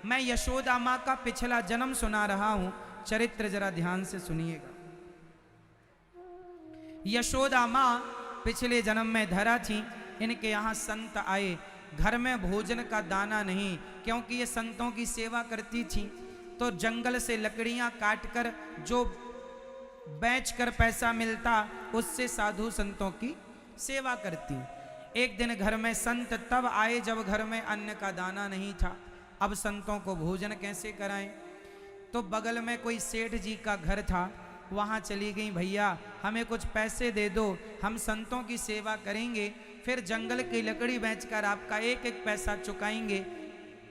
मैं यशोदा माँ का पिछला जन्म सुना रहा हूं, चरित्र जरा ध्यान से सुनिएगा। यशोदा माँ पिछले जन्म में धरा थी। इनके यहाँ संत आए, घर में भोजन का दाना नहीं, क्योंकि ये संतों की सेवा करती थी। तो जंगल से लकड़ियां काटकर जो बेचकर पैसा मिलता, उससे साधु संतों की सेवा करती। एक दिन घर में संत तब आए जब घर में अन्न का दाना नहीं था। अब संतों को भोजन कैसे कराएं? तो बगल में कोई सेठ जी का घर था, वहाँ चली गई, भैया हमें कुछ पैसे दे दो, हम संतों की सेवा करेंगे, फिर जंगल की लकड़ी बेचकर आपका एक एक पैसा चुकाएंगे,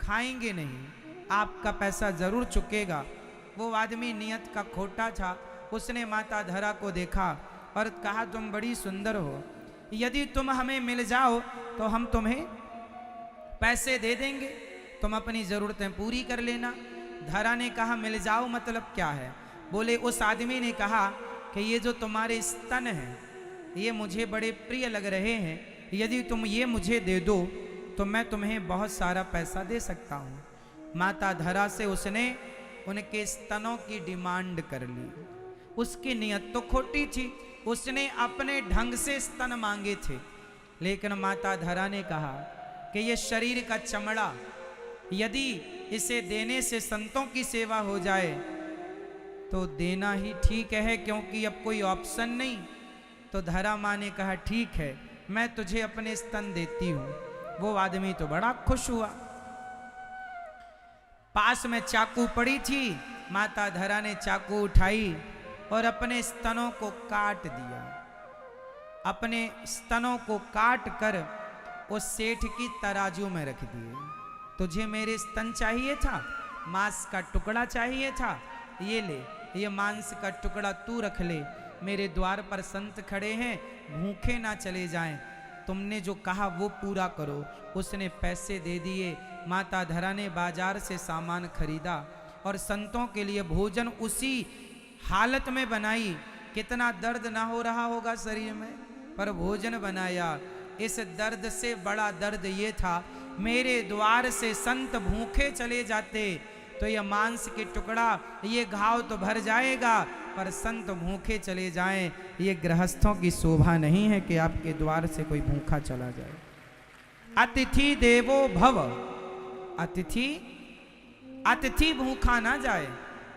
खाएंगे नहीं, आपका पैसा जरूर चुकेगा। वो आदमी नियत का खोटा था। उसने माता धरा को देखा और कहा, तुम बड़ी सुंदर हो, यदि तुम हमें मिल जाओ तो हम तुम्हें पैसे दे देंगे, तुम अपनी ज़रूरतें पूरी कर लेना। धरा ने कहा, मिल जाओ मतलब क्या है? बोले, उस आदमी ने कहा कि ये जो तुम्हारे स्तन हैं ये मुझे बड़े प्रिय लग रहे हैं, यदि तुम ये मुझे दे दो तो मैं तुम्हें बहुत सारा पैसा दे सकता हूँ। माता धरा से उसने उनके स्तनों की डिमांड कर ली। उसकी नियत तो खोटी थी, उसने अपने ढंग से स्तन मांगे थे, लेकिन माता धरा ने कहा कि ये शरीर का चमड़ा, यदि इसे देने से संतों की सेवा हो जाए तो देना ही ठीक है, क्योंकि अब कोई ऑप्शन नहीं। तो धरा माँ ने कहा, ठीक है, मैं तुझे अपने स्तन देती हूँ। वो आदमी तो बड़ा खुश हुआ। पास में चाकू पड़ी थी, माता धरा ने चाकू उठाई और अपने स्तनों को काट दिया। अपने स्तनों को काट कर उस सेठ की तराजू में रख दिए। तुझे मेरे स्तन चाहिए था, मांस का टुकड़ा चाहिए था, ये ले, ये मांस का टुकड़ा तू रख ले। मेरे द्वार पर संत खड़े हैं, भूखे ना चले जाएं, तुमने जो कहा वो पूरा करो। उसने पैसे दे दिए। माता धरा ने बाजार से सामान खरीदा और संतों के लिए भोजन उसी हालत में बनाई। कितना दर्द ना हो रहा होगा शरीर में, पर भोजन बनाया। इस दर्द से बड़ा दर्द ये था, मेरे द्वार से संत भूखे चले जाते तो यह मांस के टुकड़ा, ये घाव तो भर जाएगा, पर संत भूखे चले जाएं, ये गृहस्थों की शोभा नहीं है कि आपके द्वार से कोई भूखा चला जाए। अतिथि देवो भव, अतिथि भूखा ना जाए,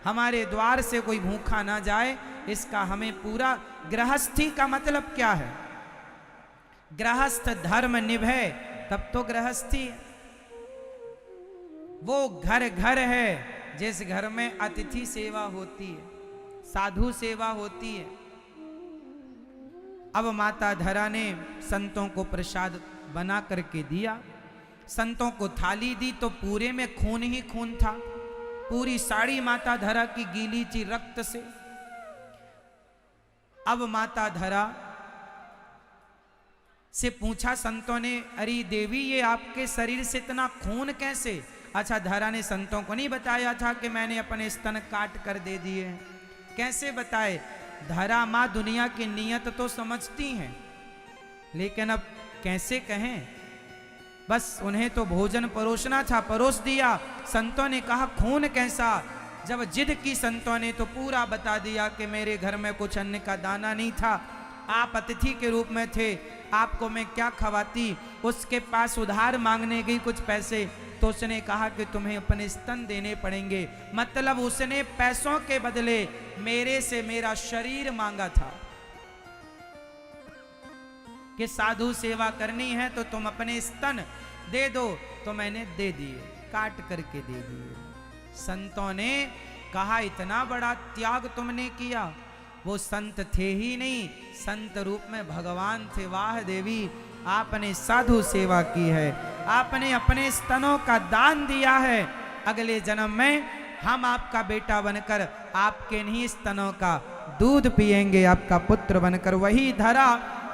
हमारे द्वार से कोई भूखा ना जाए, इसका हमें पूरा। गृहस्थी का मतलब क्या है? गृहस्थ धर्म निभे तब तो गृहस्थी है। वो घर घर है जिस घर में अतिथि सेवा होती है, साधु सेवा होती है। अब माता धरा ने संतों को प्रसाद बना करके दिया, संतों को थाली दी तो पूरे में खून ही खून था। पूरी साड़ी माता धरा की गीली थी रक्त से। अब माता धरा से पूछा संतों ने, अरे देवी ये आपके शरीर से इतना खून कैसे? अच्छा, धरा ने संतों को नहीं बताया था कि मैंने अपने स्तन काट कर दे दिए हैं। कैसे बताए? धरा माँ दुनिया की नियत तो समझती हैं, लेकिन अब कैसे कहें? बस उन्हें तो भोजन परोसना था, परोस दिया। संतों ने कहा खून कैसा? जब जिद की संतों ने तो पूरा बता दिया कि मेरे घर में कुछ अन्न का दाना नहीं था, आप अतिथि के रूप में थे, आपको मैं क्या खवाती। उसके पास उधार मांगने गई कुछ पैसे, तो उसने कहा कि तुम्हें अपने स्तन देने पड़ेंगे। मतलब उसने पैसों के बदले मेरे से मेरा शरीर मांगा था कि साधु सेवा करनी है तो तुम अपने स्तन दे दो, तो मैंने दे दिए, काट करके दे दिए। संतों ने कहा इतना बड़ा त्याग तुमने किया। वो संत थे ही नहीं, संत रूप में भगवान थे। वाह देवी, आपने साधु सेवा की है, आपने अपने स्तनों का दान दिया है। अगले जन्म में हम आपका बेटा बनकर आपके नहीं स्तनों का दूध पिएंगे, आपका पुत्र बनकर। वही धरा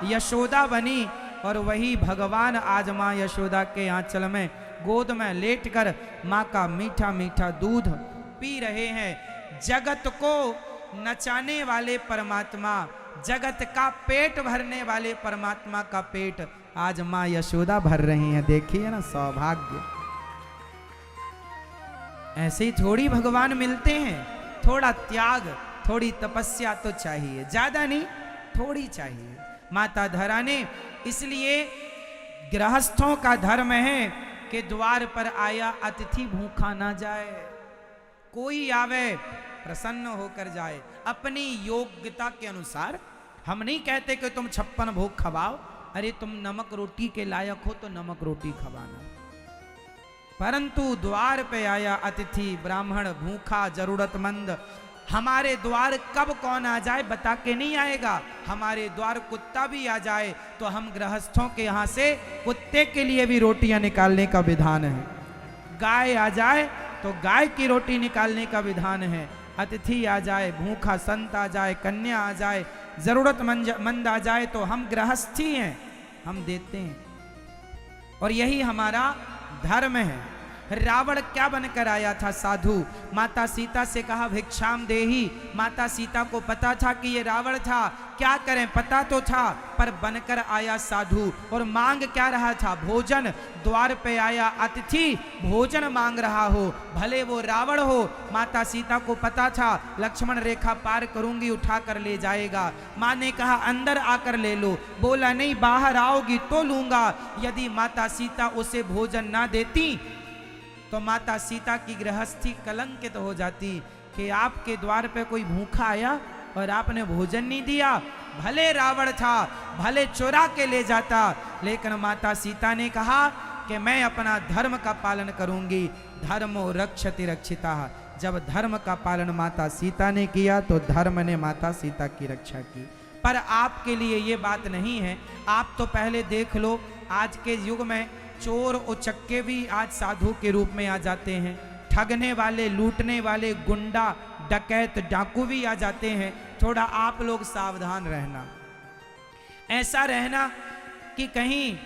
यशोदा बनी और वही भगवान आज माँ यशोदा के आंचल में गोद में लेटकर माँ का मीठा मीठा दूध पी रहे हैं। जगत को नचाने वाले परमात्मा, जगत का पेट भरने वाले परमात्मा का पेट आज माँ यशोदा भर रही हैं। देखिए ना, सौभाग्य। ऐसे ही थोड़ी भगवान मिलते हैं, थोड़ा त्याग, थोड़ी तपस्या तो चाहिए, ज्यादा नहीं, थोड़ी चाहिए। माता धरा ने, इसलिए गृहस्थों का धर्म है कि द्वार पर आया अतिथि भूखा ना जाए, कोई आवे प्रसन्न होकर जाए अपनी योग्यता के अनुसार। हम नहीं कहते कि तुम 56 भोग खवाओ, अरे तुम नमक रोटी के लायक हो तो नमक रोटी खवाना, परंतु द्वार पे आया अतिथि ब्राह्मण भूखा जरूरतमंद, हमारे द्वार कब कौन आ जाए बता के नहीं आएगा। हमारे द्वार कुत्ता भी आ जाए तो हम गृहस्थों के यहाँ से कुत्ते के लिए भी रोटियां निकालने का विधान है। गाय आ जाए तो गाय की रोटी निकालने का विधान है। अतिथि आ जाए, भूखा संत आ जाए, कन्या आ जाए, जरूरतमंद आ जाए तो हम गृहस्थी हैं, हम देते हैं, और यही हमारा धर्म है। रावण क्या बनकर आया था? साधु। माता सीता से कहा भिक्षाम देही। माता सीता को पता था कि ये रावण था, क्या करें, पता तो था, पर बनकर आया साधु। और मांग क्या रहा था? भोजन। द्वार पे आया अतिथि भोजन मांग रहा हो, भले वो रावण हो। माता सीता को पता था लक्ष्मण रेखा पार करूंगी, उठा कर ले जाएगा। माँ ने कहा अंदर आकर ले लो, बोला नहीं बाहर आओगी तो लूंगा। यदि माता सीता उसे भोजन ना देती तो माता सीता की गृहस्थी कलंकित हो जाती कि आपके द्वार पे कोई भूखा आया और आपने भोजन नहीं दिया। भले रावण था, भले चुरा के ले जाता, लेकिन माता सीता ने कहा कि मैं अपना धर्म का पालन करूंगी। धर्मो रक्षति रक्षिता। जब धर्म का पालन माता सीता ने किया तो धर्म ने माता सीता की रक्षा की। पर आपके लिए ये बात नहीं है। आप तो पहले देख लो, आज के युग में चोर उचक्के भी आज साधु के रूप में आ जाते हैं, ठगने वाले, लूटने वाले, गुंडा, डकैत, डाकू भी आ जाते हैं। थोड़ा आप लोग सावधान रहना, ऐसा रहना कि कहीं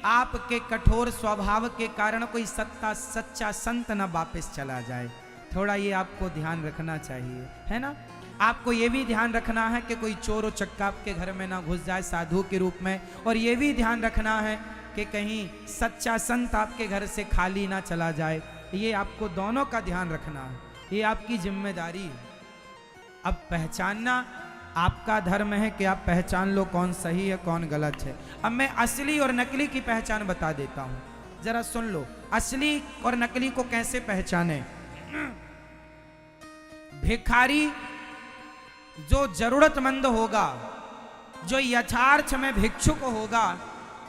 आपके कठोर स्वभाव के कारण कोई सच्चा संत न वापस चला जाए। थोड़ा ये आपको ध्यान रखना चाहिए, है ना। आपको ये भी ध्यान रखना है कि कोई चोर उचक्का आपके घर में ना घुस जाए साधु के रूप में, और ये भी ध्यान रखना है कि कहीं सच्चा संत आपके घर से खाली ना चला जाए। ये आपको दोनों का ध्यान रखना है, ये आपकी जिम्मेदारी है। अब पहचानना आपका धर्म है कि आप पहचान लो कौन सही है कौन गलत है। अब मैं असली और नकली की पहचान बता देता हूं, जरा सुन लो। असली और नकली को कैसे पहचाने? भिखारी जो जरूरतमंद होगा, जो यथार्थ में भिक्षुक होगा,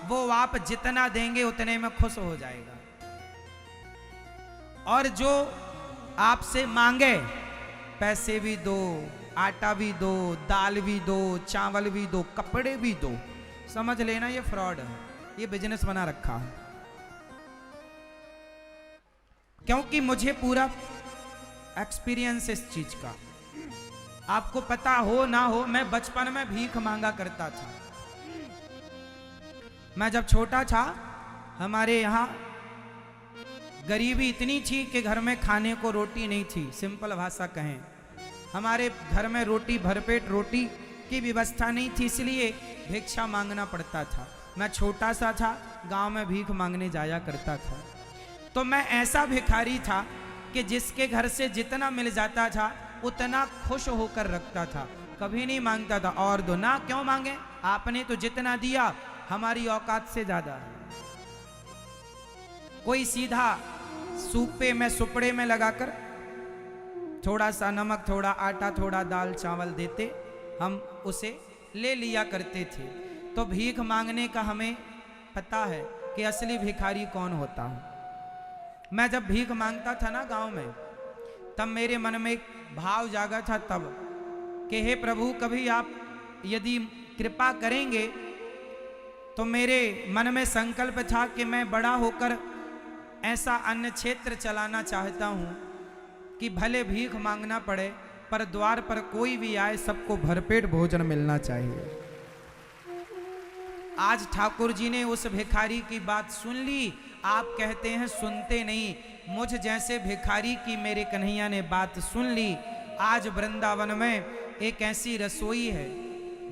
वो आप जितना देंगे उतने में खुश हो जाएगा। और जो आपसे मांगे, पैसे भी दो, आटा भी दो, दाल भी दो, चावल भी दो, कपड़े भी दो, समझ लेना ये फ्रॉड है, ये बिजनेस बना रखा है। क्योंकि मुझे पूरा एक्सपीरियंस इस चीज का, आपको पता हो ना हो, मैं बचपन में भीख मांगा करता था। मैं जब छोटा था, हमारे यहाँ गरीबी इतनी थी कि घर में खाने को रोटी नहीं थी। सिंपल भाषा कहें, हमारे घर में रोटी, भरपेट रोटी की व्यवस्था नहीं थी, इसलिए भिक्षा मांगना पड़ता था। मैं छोटा सा था, गांव में भीख मांगने जाया करता था। तो मैं ऐसा भिखारी था कि जिसके घर से जितना मिल जाता था उतना खुश होकर रखता था, कभी नहीं मांगता था और दो ना। क्यों मांगे? आपने तो जितना दिया हमारी औकात से ज्यादा है। कोई सीधा सूपे में, सुपड़े में लगाकर थोड़ा सा नमक, थोड़ा आटा, थोड़ा दाल चावल देते, हम उसे ले लिया करते थे। तो भीख मांगने का हमें पता है कि असली भिखारी कौन होता है। मैं जब भीख मांगता था ना गांव में, तब मेरे मन में एक भाव जागा था तब कि हे प्रभु, कभी आप यदि कृपा करेंगे तो मेरे मन में संकल्प था कि मैं बड़ा होकर ऐसा अन्न क्षेत्र चलाना चाहता हूँ कि भले भीख मांगना पड़े पर द्वार पर कोई भी आए सबको भरपेट भोजन मिलना चाहिए। आज ठाकुर जी ने उस भिखारी की बात सुन ली। आप कहते हैं सुनते नहीं, मुझ जैसे भिखारी की मेरे कन्हैया ने बात सुन ली। आज वृंदावन में एक ऐसी रसोई है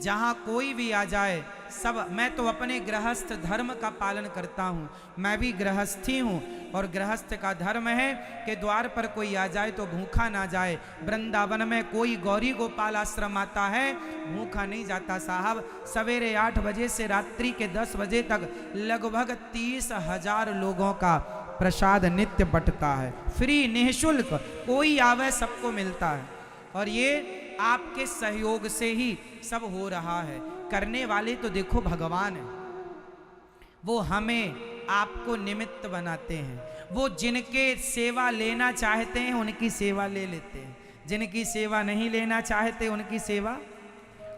जहाँ कोई भी आ जाए सब, मैं तो अपने गृहस्थ धर्म का पालन करता हूँ, मैं भी गृहस्थी हूँ और गृहस्थ का धर्म है कि द्वार पर कोई आ जाए तो भूखा ना जाए। वृंदावन में कोई गौरी गोपाल आश्रम आता है भूखा नहीं जाता साहब। सवेरे 8 बजे से रात्रि के 10 बजे तक लगभग 30,000 लोगों का प्रसाद नित्य बंटता है, फ्री निःशुल्क, कोई आवे सबको मिलता है। और ये आपके सहयोग से ही सब हो रहा है। करने वाले तो देखो भगवान है, वो हमें आपको निमित्त बनाते हैं। वो जिनके सेवा लेना चाहते हैं उनकी सेवा ले लेते हैं, जिनकी सेवा नहीं लेना चाहते उनकी सेवा।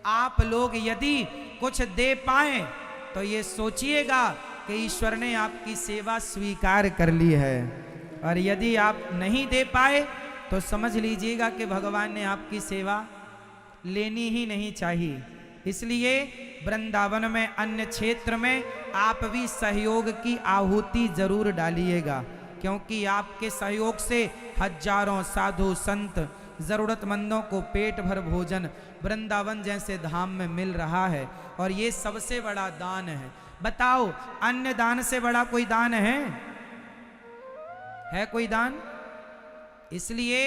आप लोग यदि कुछ दे पाए तो ये सोचिएगा कि ईश्वर ने आपकी सेवा स्वीकार कर ली है, और यदि आप नहीं दे पाए तो समझ लीजिएगा कि भगवान ने आपकी सेवा लेनी ही नहीं चाहिए। इसलिए वृंदावन में अन्य क्षेत्र में आप भी सहयोग की आहुति जरूर डालिएगा, क्योंकि आपके सहयोग से हजारों साधु संत जरूरतमंदों को पेट भर भोजन वृंदावन जैसे धाम में मिल रहा है, और ये सबसे बड़ा दान है। बताओ अन्य दान से बड़ा कोई दान है कोई दान? इसलिए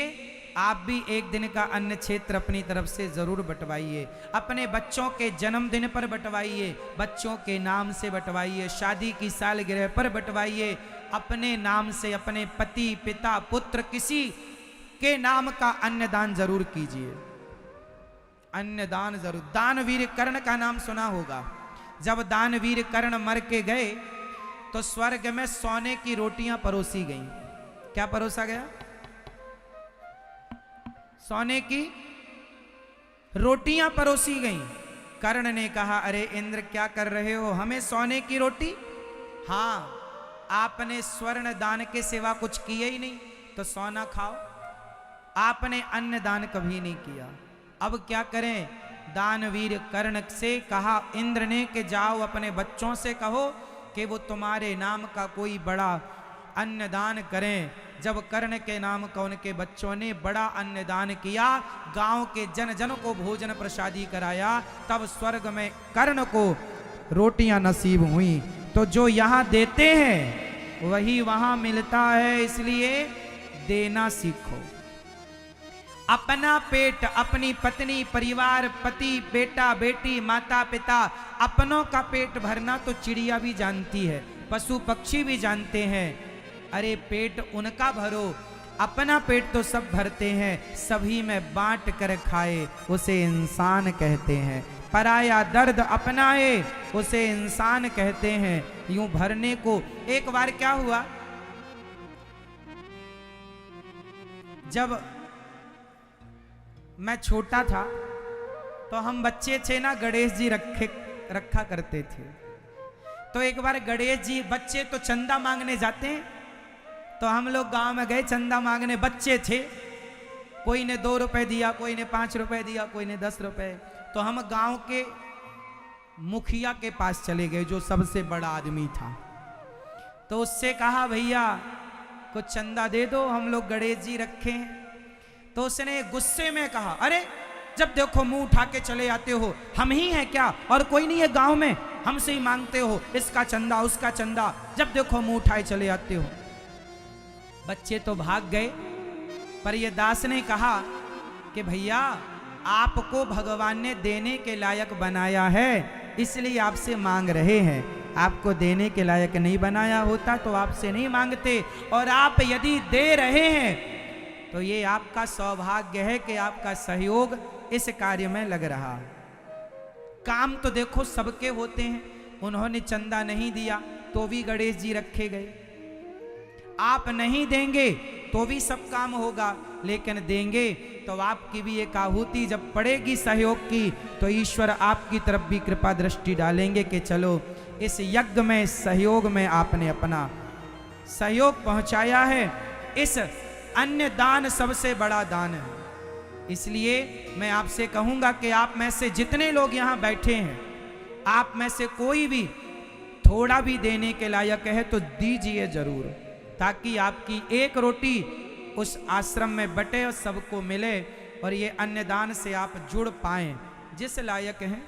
आप भी एक दिन का अन्य क्षेत्र अपनी तरफ से जरूर बंटवाइए। अपने बच्चों के जन्मदिन पर बंटवाइए, बच्चों के नाम से बंटवाइए, शादी की सालगिरह पर बंटवाइए, अपने नाम से, अपने पति पिता पुत्र किसी के नाम का अन्नदान जरूर कीजिए। अन्नदान जरूर। दानवीर कर्ण का नाम सुना होगा। जब दानवीर कर्ण मर के गए तो स्वर्ग में सोने की रोटियां परोसी गईं। क्या परोसा गया? सोने की रोटियां परोसी गईं। कर्ण ने कहा, अरे इंद्र क्या कर रहे हो, हमें सोने की रोटी? हाँ, आपने स्वर्ण दान के सिवा कुछ किए ही नहीं, तो सोना खाओ। आपने अन्न दान कभी नहीं किया। अब क्या करें? दानवीर कर्ण से कहा इंद्र ने कि जाओ अपने बच्चों से कहो कि वो तुम्हारे नाम का कोई बड़ा अन्नदान करें। जब कर्ण के नाम का उनके बच्चों ने बड़ा अन्नदान किया, गांव के जन जन को भोजन प्रसादी कराया, तब स्वर्ग में कर्ण को रोटियां नसीब हुई। तो जो यहाँ देते हैं वही वहां मिलता है, इसलिए देना सीखो। अपना पेट, अपनी पत्नी, परिवार, पति, बेटा बेटी, माता पिता, अपनों का पेट भरना तो चिड़िया भी जानती है, पशु पक्षी भी जानते हैं। अरे पेट उनका भरो, अपना पेट तो सब भरते हैं, सभी में बांट कर खाए उसे इंसान कहते हैं। पराया दर्द अपनाए उसे इंसान कहते हैं। यूं भरने को। एक बार क्या हुआ, जब मैं छोटा था तो हम बच्चे थे ना, गणेश जी रखा करते थे। तो एक बार गणेश जी, बच्चे तो चंदा मांगने जाते हैं, तो हम लोग गांव में गए चंदा मांगने। बच्चे थे, कोई ने 2 रुपए दिया, कोई ने 5 रुपए दिया, कोई ने 10 रुपए। तो हम गांव के मुखिया के पास चले गए, जो सबसे बड़ा आदमी था। तो उससे कहा, भैया कुछ चंदा दे दो, हम लोग गणेश जी रखे हैं। तो उसने गुस्से में कहा, अरे जब देखो मुंह उठा के चले आते हो, हम ही हैं क्या और कोई नहीं है गांव में, हमसे ही मांगते हो इसका चंदा उसका चंदा, जब देखो मुंह उठाए चले आते हो। बच्चे तो भाग गए, पर ये दास ने कहा कि भैया आपको भगवान ने देने के लायक बनाया है, इसलिए आपसे मांग रहे हैं। आपको देने के लायक नहीं बनाया होता तो आपसे नहीं मांगते। और आप यदि दे रहे हैं तो ये आपका सौभाग्य है कि आपका सहयोग इस कार्य में लग रहा है। काम तो देखो सबके होते हैं, उन्होंने चंदा नहीं दिया तो भी गणेश जी रखे गए। आप नहीं देंगे तो भी सब काम होगा, लेकिन देंगे तो आपकी भी एक आहुति जब पड़ेगी सहयोग की, तो ईश्वर आपकी तरफ भी कृपा दृष्टि डालेंगे कि चलो इस यज्ञ में, इस सहयोग में आपने अपना सहयोग पहुंचाया है। इस अन्य दान सबसे बड़ा दान है। इसलिए मैं आपसे कहूंगा कि आप में से जितने लोग यहाँ बैठे हैं, आप में से कोई भी थोड़ा भी देने के लायक है तो दीजिए जरूर, ताकि आपकी एक रोटी उस आश्रम में बटे और सबको मिले, और ये अन्नदान से आप जुड़ पाएं। जिस लायक हैं